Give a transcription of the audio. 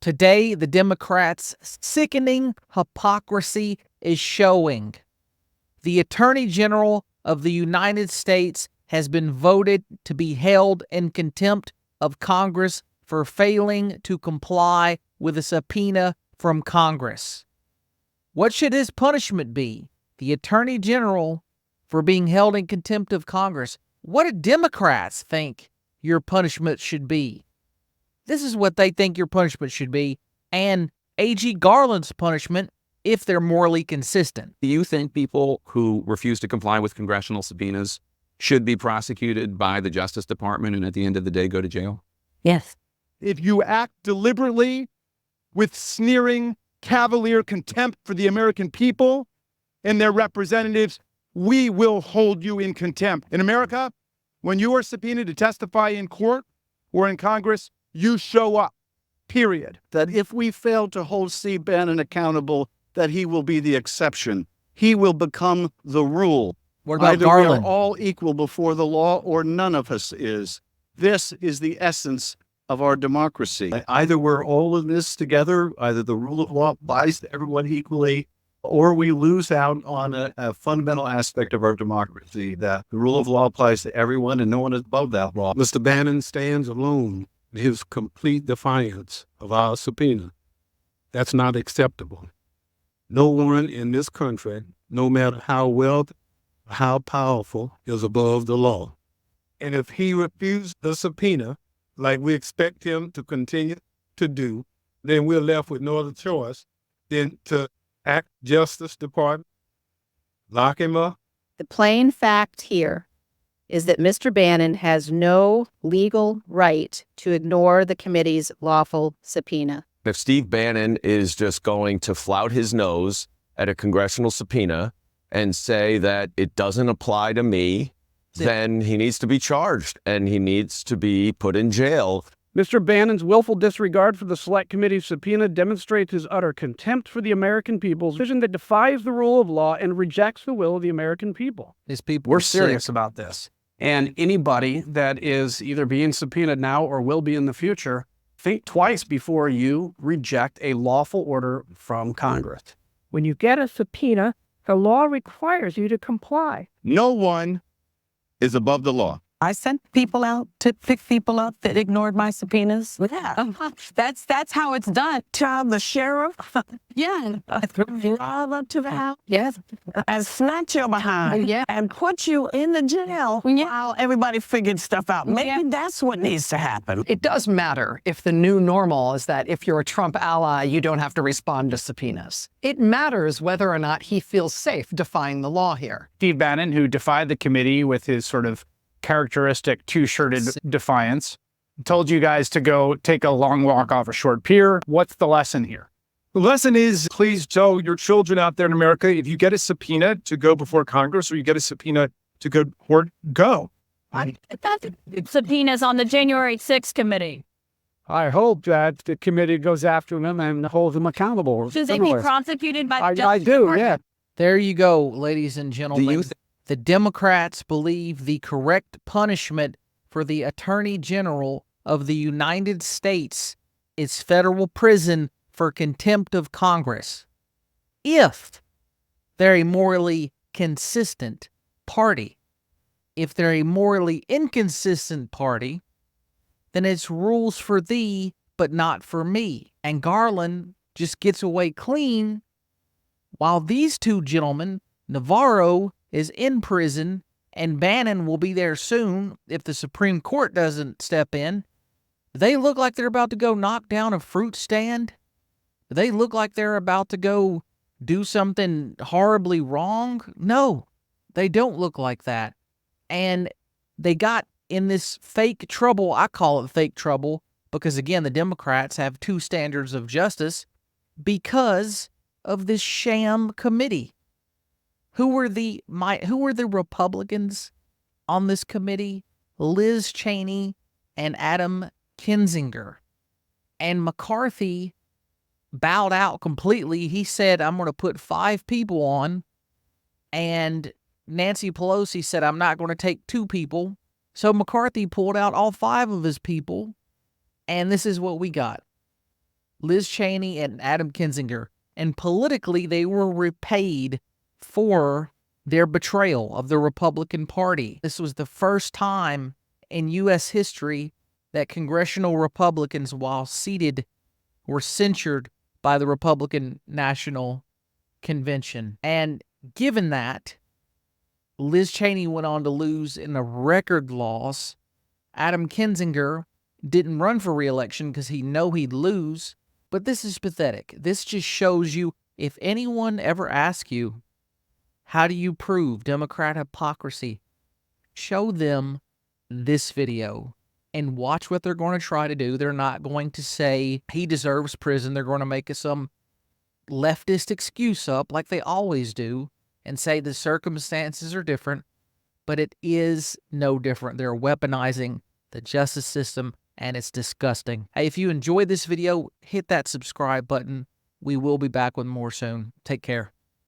Today, the Democrats' sickening hypocrisy is showing. The Attorney General of the United States has been voted to be held in contempt of Congress for failing to comply with a subpoena from Congress. What should his punishment be? The Attorney General for being held in contempt of Congress. What do Democrats think your punishment should be? This is what they think your punishment should be, and A.G. Garland's punishment if they're morally consistent. Do you think people who refuse to comply with congressional subpoenas should be prosecuted by the Justice Department and at the end of the day go to jail? Yes. If you act deliberately with sneering, cavalier contempt for the American people and their representatives, we will hold you in contempt. In America, when you are subpoenaed to testify in court or in Congress, you show up, period. That if we fail to hold Steve Bannon accountable, that he will be the exception. He will become the rule. What about Either Garland? we are all equal before the law or none of us is. This is the essence of our democracy. Either we're all in this together, either the rule of law applies to everyone equally, or we lose out on a fundamental aspect of our democracy, that the rule of law applies to everyone and no one is above that law. Mr. Bannon stands alone in his complete defiance of our subpoena. That's not acceptable. No one in this country, no matter how wealthy, how powerful, is above the law. And if he refused the subpoena, like we expect him to continue to do, then we're left with no other choice than to act Justice Department, lock him up. The plain fact here is that Mr. Bannon has no legal right to ignore the committee's lawful subpoena. If Steve Bannon is just going to flout his nose at a congressional subpoena and say that it doesn't apply to me, then he needs to be charged and he needs to be put in jail. Mr. Bannon's willful disregard for the Select Committee's subpoena demonstrates his utter contempt for the American people's vision that defies the rule of law and rejects the will of the American people. These people We're are serious sick. about this. And anybody that is either being subpoenaed now or will be in the future, think twice before you reject a lawful order from Congress. When you get a subpoena, the law requires you to comply. No one is above the law. I sent people out to pick people up that ignored my subpoenas. Yeah. That's how it's done. To the sheriff. Yeah. Drive up to the house Yes. and snatch your behind. Yeah. And put you in the jail while everybody figured stuff out. Maybe that's what needs to happen. It does matter if the new normal is that if you're a Trump ally, you don't have to respond to subpoenas. It matters whether or not he feels safe defying the law here. Steve Bannon, who defied the committee with his sort of characteristic two-shirted defiance, told you guys to go take a long walk off a short pier. What's the lesson here? The lesson is, please tell your children out there in America, if you get a subpoena to go before Congress or you get a subpoena to go to court, go. Subpoenas on the January 6th committee. I hope that the committee goes after him and holds him accountable. Should they be prosecuted by the I Justice do, Department? yeah. There you go, ladies and gentlemen. The Democrats believe the correct punishment for the Attorney General of the United States is federal prison for contempt of Congress. If they're a morally consistent party. If they're a morally inconsistent party, then it's rules for thee, but not for me. And Garland just gets away clean while these two gentlemen, Navarro is in prison, and Bannon will be there soon if the Supreme Court doesn't step in. Do they look like they're about to go knock down a fruit stand? Do they look like they're about to go do something horribly wrong? No, they don't look like that. And they got in this fake trouble. I call it fake trouble because, again, the Democrats have two standards of justice because of this sham committee. Who were the Republicans on this committee? Liz Cheney and Adam Kinzinger. And McCarthy bowed out completely. He said, I'm going to put 5 people on. And Nancy Pelosi said, I'm not going to take 2 people. So McCarthy pulled out all 5 of his people. And this is what we got. Liz Cheney and Adam Kinzinger. And politically, they were repaid for their betrayal of the Republican Party. This was the first time in U.S. history that congressional Republicans, while seated, were censured by the Republican National Convention. And given that, Liz Cheney went on to lose in a record loss. Adam Kinzinger didn't run for re-election because he knew he'd lose. But this is pathetic. This just shows you, if anyone ever asks you, how do you prove Democrat hypocrisy? Show them this video and watch what they're going to try to do. They're not going to say he deserves prison. They're going to make some leftist excuse up like they always do and say the circumstances are different, but it is no different. They're weaponizing the justice system, and it's disgusting. Hey, if you enjoyed this video, hit that subscribe button. We will be back with more soon. Take care.